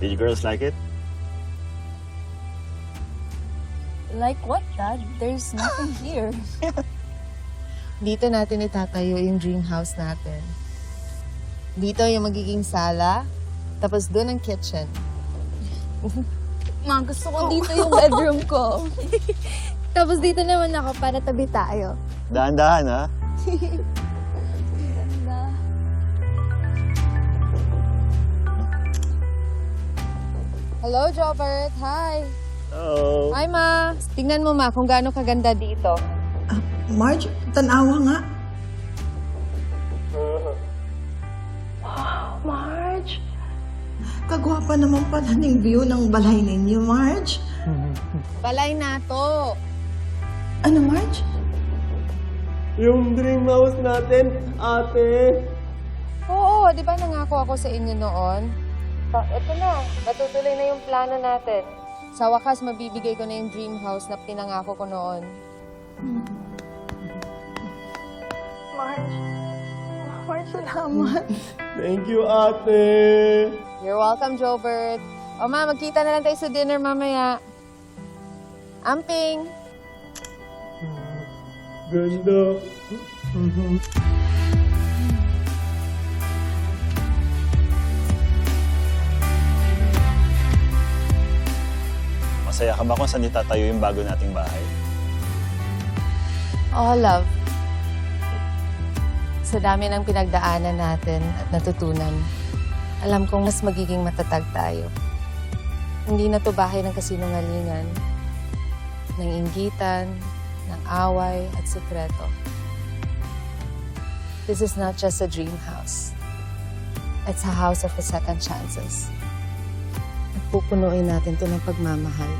Did you girls like it? Like what, Dad? There's nothing here. Dito natin itatayo yung dream house natin. Dito yung magiging sala, tapos doon ang kitchen. Ma, gusto ko dito yung bedroom ko. Tapos dito naman ako para tabi tayo. Dahan-dahan, ha? Hello, Jobert. Hi. Oh. Hi, Ma. Tingnan mo, Ma, kung gaano kaganda dito. Marge, tanawa nga. Marge? Kagwapa naman pala ng view ng balay ninyo, Marge. Balay na to. Ano, Marge? Yung dream house natin, ate. Oo, di ba nangako ako sa inyo noon? Ito na, natutuloy na yung plano natin. Sa wakas, mabibigay ko na yung dream house na pinangako ko noon. Marge, salamat. Thank you, ate. You're welcome, Jobert. O Ma, magkita na lang tayo sa dinner mamaya. Amping! Ganda. Masaya ka ba kung saan itatayo yung bago nating bahay? Oh, love. Sa dami ng pinagdaanan natin at natutunan, alam kong mas magiging matatag tayo. Hindi na to bahay ng kasinungalingan, ng inggitan, ng away at sekreto. This is not just a dream house. It's a house of a second chances. At pupunuin natin to ng pagmamahal.